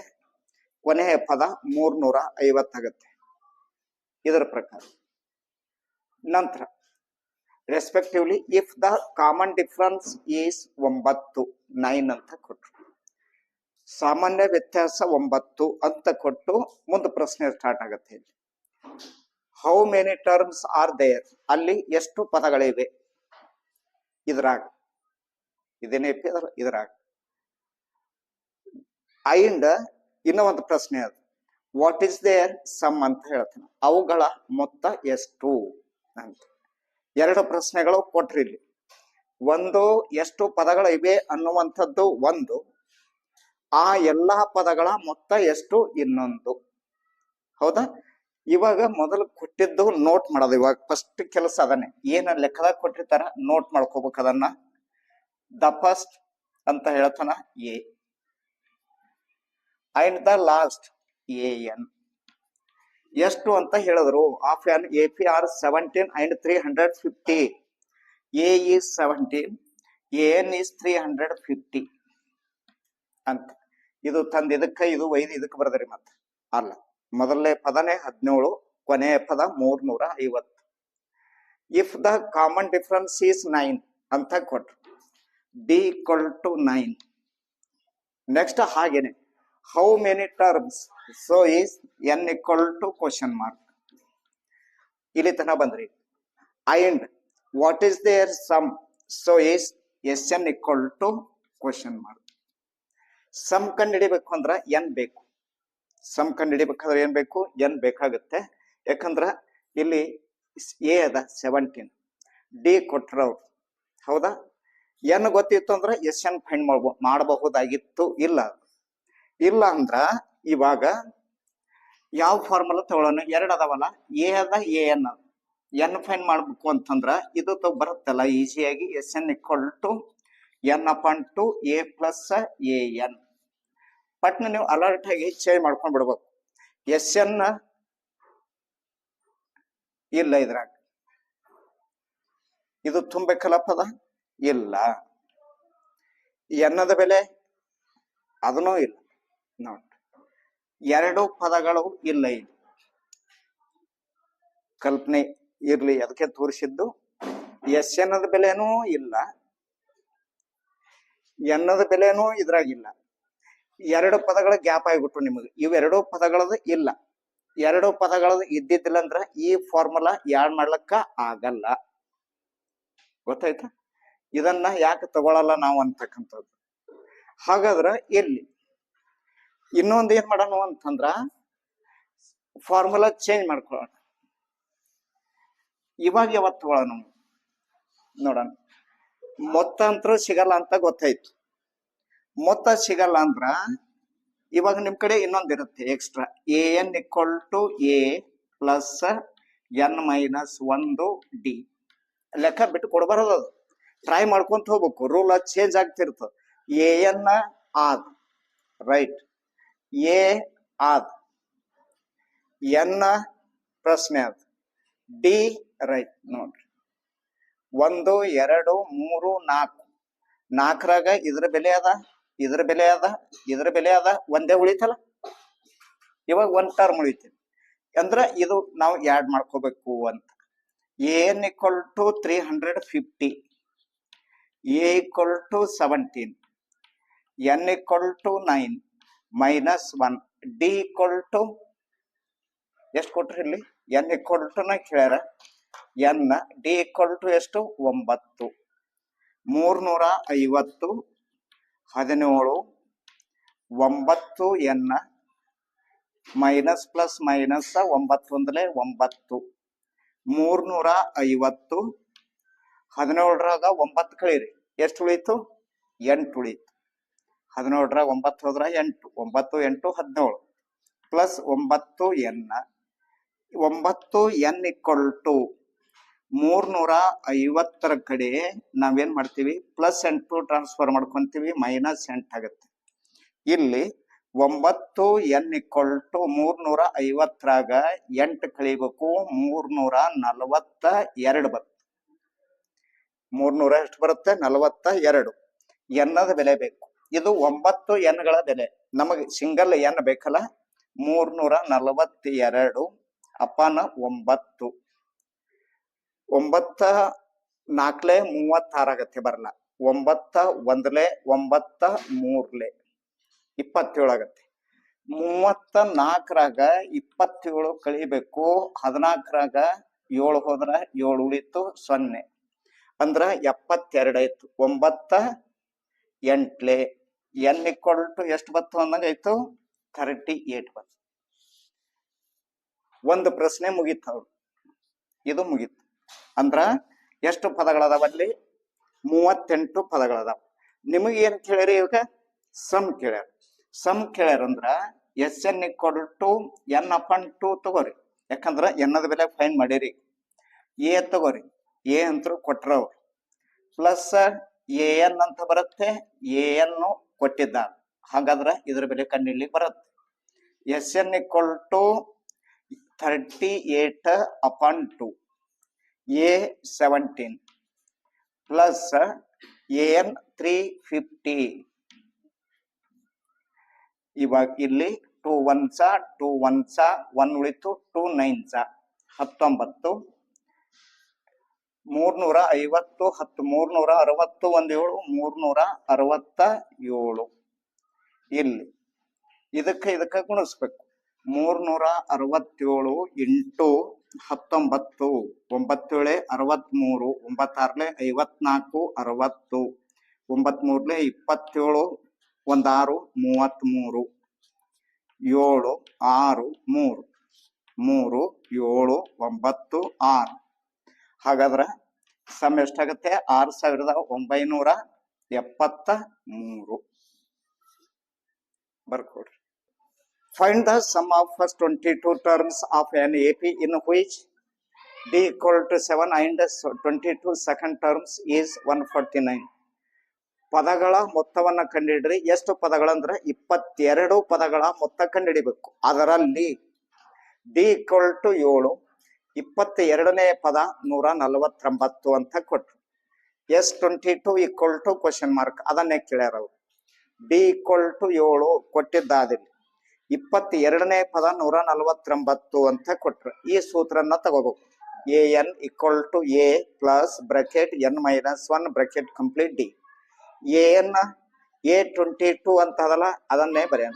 ಕೊನೆಯ ಪದ 350 ಆಗತ್ತೆ. ಇದರ ಪ್ರಕಾರ ನಂತರ respectively if the common difference is 9 ಅಂತ ಕೊಟ್ರು. ಸಾಮಾನ್ಯ ವ್ಯತ್ಯಾಸ 9 ಅಂತ ಕೊಟ್ಟು ಮುಂದೆ ಪ್ರಶ್ನೆ ಸ್ಟಾರ್ಟ್ ಆಗತ್ತೆ. How many terms are there? ಅಲ್ಲಿ ಎಷ್ಟು ಪದಗಳಿವೆ ಇದ್ರಾಗ? ಇದೇನೇ ಇದ್ರಾಗ. ಅಂಡ್ ಇನ್ನೂ ಒಂದು ಪ್ರಶ್ನೆ ಅದು, ವಾಟ್ ಇಸ್ ದೇರ್ ಸಮ್ ಅಂತ ಹೇಳ್ತಾನೆ, ಅವುಗಳ ಮೊತ್ತ ಎಷ್ಟು ಅಂತ. ಎರಡು ಪ್ರಶ್ನೆಗಳು ಕೊಟ್ರಿ ಇಲ್ಲಿ. ಒಂದು, ಎಷ್ಟು ಪದಗಳು ಇವೆ ಅನ್ನುವಂಥದ್ದು ಒಂದು, ಆ ಎಲ್ಲಾ ಪದಗಳ ಮೊತ್ತ ಎಷ್ಟು ಇನ್ನೊಂದು. ಹೌದಾ? ಇವಾಗ ಮೊದಲು ಕೊಟ್ಟಿದ್ದು ನೋಟ್ ಮಾಡೋದು. ಇವಾಗ ಫಸ್ಟ್ ಕೆಲಸ ಅದನ್ನೇ, ಏನ ಲೆಕ್ಕದಾಗ ಕೊಟ್ಟಿರ್ತಾರ ನೋಟ್ ಮಾಡ್ಕೋಬೇಕು ಅದನ್ನ. ದ ಫಸ್ಟ್ ಅಂತ ಹೇಳ್ತಾನ A, and the last A n. ಎಷ್ಟು ಅಂತ ಹೇಳಿದ್ರು, of an A P are 17 and 350. A is 17, n is 350 ಅಂತ. ಇದು ತಂದ ಇದಕ್ಕೆ, ಇದು ಒಯ್ದು ಇದಕ್ಕೆ ಬರದ್ರಿ. ಮತ್ತ ಅಲ್ಲ, ಮೊದಲನೇ ಪದನೇ 17, ಕೊನೆಯ ಪದ 350. If the common difference is 9 ಅಂತ ಕೊಟ್ರು, ಡಿ ಈಕ್ವಲ್ ಟು 9. ನೆಕ್ಸ್ಟ್ ಹಾಗೇನೆ, how many terms, so is n equal to question mark. ಇಲ್ಲಿ ತನಕ ಬಂದ್ರಿ. And what is their sum, so is S n equal to question mark. Sum ಕಂಡು ಹಿಡಿಬೇಕು ಅಂದ್ರ N ಬೇಕು. ಸಮ್ ಕಂಡು ಹಿಡಿಬೇಕಾದ್ರೆ ಏನ್ ಬೇಕು? ಎನ್ ಬೇಕಾಗುತ್ತೆ. ಯಾಕಂದ್ರ ಇಲ್ಲಿ ಎ ಅದ 17, ಡಿ ಕೊಟ್ರವ್ರು. ಹೌದಾ? ಎನ್ ಗೊತ್ತಿತ್ತು ಅಂದ್ರೆ ಎಸ್ ಎನ್ ಫೈಂಡ್ ಮಾಡಬಹುದಾಗಿತ್ತು. ಇಲ್ಲ ಅಂದ್ರ ಇವಾಗ ಯಾವ ಫಾರ್ಮುಲಾ ತಗೊಳ್ಳೋಣ? ಎರಡು ಅದಾವಲ್ಲ, ಎ ಅದ, ಎ ಎನ್ ಅದ. ಎನ್ ಫೈಂಡ್ ಮಾಡ್ಬೇಕು ಅಂತಂದ್ರ ಇದು ಬರುತ್ತಲ್ಲ ಈಸಿಯಾಗಿ, S n equal to n upon two A plus A n. ಪಟ್ನ ನೀವು ಅಲರ್ಟ್ ಆಗಿ ಚೇಂಜ್ ಮಾಡ್ಕೊಂಡ್ ಬಿಡ್ಬೇಕು. ಎಸ್ ಎನ್ ಇಲ್ಲ ಇದ್ರಾಗ, ಇದು ತುಂಬಬೇಕಲ್ಲ ಪದ, ಇಲ್ಲ. ಎನ್ನದ ಬೆಲೆ ಅದನ್ನೂ ಇಲ್ಲ. ನೋಡಿ, ಎರಡು ಪದಗಳು ಇಲ್ಲ. ಇಲ್ಲಿ ಕಲ್ಪನೆ ಇರ್ಲಿ, ಅದಕ್ಕೆ ತೋರಿಸಿದ್ದು. ಎಸ್ ಎನ್ನದ ಬೆಲೆನೂ ಇಲ್ಲ, ಎನ್ನದ ಬೆಲೆನೂ ಇದ್ರಾಗಿಲ್ಲ. ಎರಡು ಪದಗಳ ಗ್ಯಾಪ್ ಆಗಿಬಿಟ್ಟು ನಿಮಗೆ. ಇವೆರಡು ಪದಗಳದು ಇಲ್ಲ. ಎರಡು ಪದಗಳದು ಇದ್ದಿದ್ದಿಲ್ಲ ಅಂದ್ರ ಈ ಫಾರ್ಮುಲಾ ಯಾಡ್ ಮಾಡ್ಲಕ್ಕ ಆಗಲ್ಲ. ಗೊತ್ತಾಯ್ತಾ? ಇದನ್ನ ಯಾಕೆ ತಗೊಳಲ್ಲ ನಾವು ಅಂತಕ್ಕಂಥದ್ದು. ಹಾಗಾದ್ರ ಎಲ್ಲಿ ಇನ್ನೊಂದು ಏನ್ ಮಾಡೋಣ ಅಂತಂದ್ರ, ಫಾರ್ಮುಲಾ ಚೇಂಜ್ ಮಾಡ್ಕೊಳ್ಳೋಣ. ಇವಾಗ ಯಾವತ್ತು ತಗೊಳ್ಳೋಣ ನೋಡೋಣ. ಮೊತ್ತ ಅಂತೂ ಸಿಗಲ್ಲ ಅಂತ ಗೊತ್ತಾಯ್ತು. ಮೊತ್ತ ಸಿಗಲ್ಲ ಅಂದ್ರ ಇವಾಗ ನಿಮ್ ಕಡೆ ಇನ್ನೊಂದಿರುತ್ತೆ extra, a n equal to A plus n minus 1 d. ಲೆಕ್ಕ ಬಿಟ್ಟು ಕೊಡ್ಬಾರದು, ಅದು ಟ್ರೈ ಮಾಡ್ಕೊಂತ ಹೋಗ್ಬೇಕು. ರೂಲ್ ಚೇಂಜ್ ಆಗ್ತಿರ್ತದೆ. ಎ ಎನ್ ಆದ್ ರೈಟ್, ಎ ಆದ್, ಎನ್ ಪ್ರಶ್ನೆ ಅದ, ಡಿ ರೈಟ್. ನೋಡ್ರಿ, 1 2 3 4, 4ರಾಗ ಇದ್ರ ಬೆಲೆ ಅದ, ಇದ್ರ ಬೆಲೆ ಅದ, ಇದ್ರ ಬೆಲೆ ಅದ, ಒಂದೇ ಉಳಿತಲ್ಲ. ಇವಾಗ ಒಂದ್ ಟರ್ಮ್ ಉಳಿತೀವಿ ಅಂದ್ರ ಇದು ನಾವು ಯಾಡ್ ಮಾಡ್ಕೋಬೇಕು ಅಂತ. N equal to 350, A equal to 17, n equal to 9 minus 1, D equal to ಎಷ್ಟು ಕೊಟ್ರಿ ಇಲ್ಲಿ? ಎನ್ ಈಕ್ವಲ್ ಟು ನ ಕೇಳ್ಯಾರ, ಎನ್. ಡಿ ಈಕ್ವಲ್ ಟು ಎಷ್ಟು? 9. 350 17 9 ಎನ್ ಮೈನಸ್ ಪ್ಲಸ್ ಮೈನಸ್ 9 ಒಂದಲೇ 9. 350 17ರಾಗ 9 ಕಳೀರಿ, ಎಷ್ಟು ಉಳೀತು? 8 ಉಳೀತು. 17ರಾಗ 9 ಹೋದ್ರ 8, 9 8 17 plus 9 n. 9 n equal to 350ರ ಕಡೆ ನಾವೇನ್ ಮಾಡ್ತೀವಿ? ಪ್ಲಸ್ 8 ಟ್ರಾನ್ಸ್ಫರ್ ಮಾಡ್ಕೊಂತೀವಿ, ಮೈನಸ್ 8 ಆಗುತ್ತೆ. ಇಲ್ಲಿ 9 ಎನ್ ಈಕ್ವಲ್ ಟು 350ರಾಗ 8 ಕಳಿಬೇಕು, 342 ಬರುತ್ತೆ. 300 ಎಷ್ಟು ಬರುತ್ತೆ? 42. ಎನ್ನದ ಬೆಲೆ ಬೇಕು. ಇದು 9 ಎನ್ಗಳ ಬೆಲೆ. ನಮಗೆ ಸಿಂಗಲ್ ಎನ್ ಬೇಕಲ್ಲ. 342 ಅಪಾನ 9. 9 4 36 ಆಗತ್ತೆ, ಬರಲ್ಲ. 9 1 9 3 27 ಆಗತ್ತೆ. 34ರಾಗ 27 ಕಳಿಬೇಕು, 14ರಾಗ 7 ಹೋದ್ರ 7 ಉಳಿತು, 0 ಅಂದ್ರ 72 ಆಯ್ತು. 9 8 ಎನ್ ಈಕ್ವಲ್ ಟು ಎಷ್ಟು ಬತ್ತು ಅಂದಂಗ ಆಯ್ತು? 38 ಬಂತು. ಒಂದು ಪ್ರಶ್ನೆ ಮುಗೀತು. ಇದು ಮುಗೀತು. ಅಂದ್ರ ಎಷ್ಟು ಪದಗಳದಾವಲ್ಲಿ? 38 ಪದಗಳದಾವ. ನಿಮಗೆ ಏನ್ ಕೇಳ್ಯಾರಿ? ಇವಾಗ ಸಮ್ ಕೇಳ್ಯಾರ. ಸಮ್ ಕೇಳ್ಯಾರಂದ್ರ SN = n/2 ತಗೋರಿ. ಯಾಕಂದ್ರ ಎನ್ನದ ಬೆಲೆ ಫೈನ್ ಮಾಡಿರಿ. ಎ ತಗೋರಿ. ಎ ಅಂತೂ ಕೊಟ್ರವ್ರು. ಪ್ಲಸ್ AN ಅಂತ ಬರುತ್ತೆ. AN ಕೊಟ್ಟಿದ್ದ. ಹಾಗಾದ್ರ ಇದ್ರ ಬೆಲೆ ಕಂಡಿಡ್ಲಿಕ್ಕೆ ಬರುತ್ತೆ. SN = 38/2. A 17 plus AN 350. ಇವಾಗ ಇಲ್ಲಿ 2 1s 2 1s 1 ಉಳಿತು. 2 9s 19. 350 10 360 1 7 367. ಇಲ್ಲಿ ಇದಕ್ಕೆ ಗುಣಿಸ್ಬೇಕು. 367 ಇಂಟು 19 9 7 63 9 6 54 60 9 3 27 1 6 33 7 6 3 3 7 9 6. ಹಾಗಾದ್ರೆ ಸಮ್ ಎಷ್ಟಾಗುತ್ತೆ? 6973 ಬರ್ಕೊಡ್ರಿ. Find the sum of first 22 terms of an AP in which D = 7 and 22 second terms is 149. ಪದಗಳ ಮೊತ್ತವನ್ನ ಕಂಡುಹಿಡ್ರಿ. ಎಷ್ಟು ಪದಗಳಂದ್ರೆ 22 ಪದಗಳ ಮೊತ್ತ ಕಂಡುಹಿಡಿಬೇಕು. ಅದರಲ್ಲಿ D = 7, 22ನೇ ಪದ 149 ಅಂತ ಕೊಟ್ರು. S22 = ಅದನ್ನೇ ಕೇಳ್ಯಾರ ಅವರು. D = 7 ಕೊಟ್ಟಿದ್ದಾದಿಲ್ಲ. 22ನೇ ಪದ 149 ಅಂತ ಕೊಟ್ರು. ಈ ಸೂತ್ರನ ತಗೋಬೇಕು. AN = A plus bracket N - 1 bracket complete D. AN A22 ಅಂತ ಅದಲ್ಲ, ಅದನ್ನೇ ಬರೆಯೋಣ.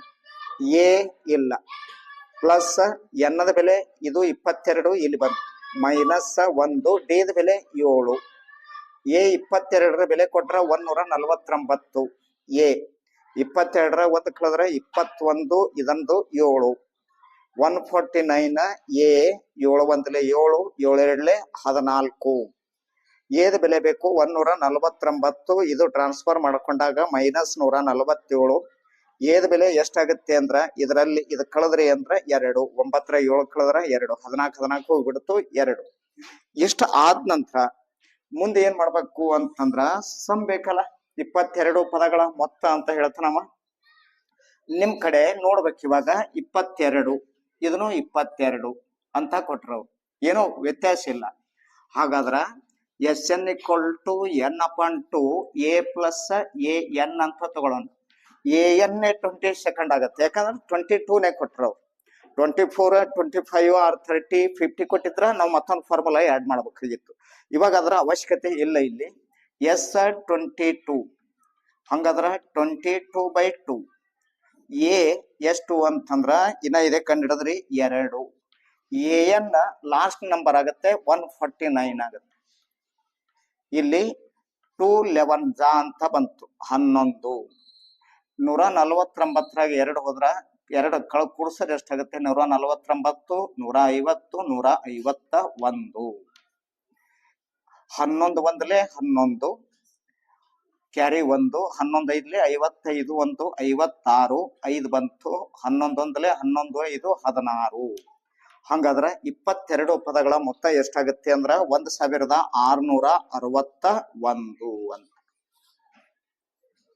A ಇಲ್ಲ ಪ್ಲಸ್ ಎನ್ನದ ಬೆಲೆ ಇದು 22 ಇಲ್ಲಿ ಬಂತು. -1 D ದ ಬೆಲೆ 7. A 22ರ ಬೆಲೆ ಕೊಟ್ರ 149. A 22ರ 1 ಕಳೆದ್ರೆ 21, ಇದಂದು 7. 149 A 7 1 7 7 2 14. ಏದ ಬೆಲೆ ಬೇಕು 149. ಇದು ಟ್ರಾನ್ಸ್ಫರ್ ಮಾಡ್ಕೊಂಡಾಗ -147. ಏದ ಬೆಲೆ ಎಷ್ಟಾಗುತ್ತೆ ಅಂದ್ರ ಇದರಲ್ಲಿ ಇದು ಕಳೆದ್ರಿ ಅಂದ್ರ 2. 9 7 ಕಳೆದ್ರ 2. 14 ಹೋಗ್ಬಿಡ್ತು 2. ಇಷ್ಟ ಆದ ನಂತರ ಮುಂದೆ ಏನ್ ಮಾಡ್ಬೇಕು ಅಂತಂದ್ರ ಸಮ್ ಬೇಕಲ್ಲ. 22 ಪದಗಳ ಮೊತ್ತ ಅಂತ ಹೇಳ್ತಾನವ. ನಿಮ್ ಕಡೆ ನೋಡ್ಬೇಕು. ಇವಾಗ 22 ಇದನ್ನು 22 ಅಂತ ಕೊಟ್ರು. ಏನೋ ವ್ಯತ್ಯಾಸ ಇಲ್ಲ. ಹಾಗಾದ್ರ SN = n/2 A plus AN ಅಂತ ತಗೊಳ್ಳೋಣ. AN 20 ಸೆಕೆಂಡ್ ಆಗತ್ತೆ. ಯಾಕಂದ್ರೆ 22ನೇ ಕೊಟ್ರು. 24 25 or 30 50 ಕೊಟ್ಟಿದ್ರ ನಾವು ಮತ್ತೊಂದು ಫಾರ್ಮುಲಾ ಆಡ್ ಮಾಡ್ಬೇಕಾಗಿತ್ತು. ಇವಾಗ ಅದರ ಅವಶ್ಯಕತೆ ಇಲ್ಲ. ಇಲ್ಲಿ S22 ಹಂಗಾದ್ರ 22/2. A ಎಷ್ಟು ಅಂತಂದ್ರ ಇನ್ನ ಇದೆ ಕಂಡಿಡಿದ್ರಿ 2. AN ಲಾಸ್ಟ್ ನಂಬರ್ ಆಗತ್ತೆ 149 ಆಗತ್ತೆ. ಇಲ್ಲಿ 2 11 ಅಂತ ಬಂತು 11. 149ರಾಗ 2 ಹೋದ್ರ 2 ಕೂಡ್ಸರ್ ಎಷ್ಟಾಗುತ್ತೆ? 149 150 151. 11 1 11 ಕ್ಯಾರಿ 1. 11 5 55 1 56 5 ಬಂತು. 11 1 11 5 16. ಹಂಗಾದ್ರೆ 22 ಪದಗಳ ಮೊತ್ತ ಎಷ್ಟಾಗುತ್ತೆ ಅಂದ್ರ 1661 ಅಂತ.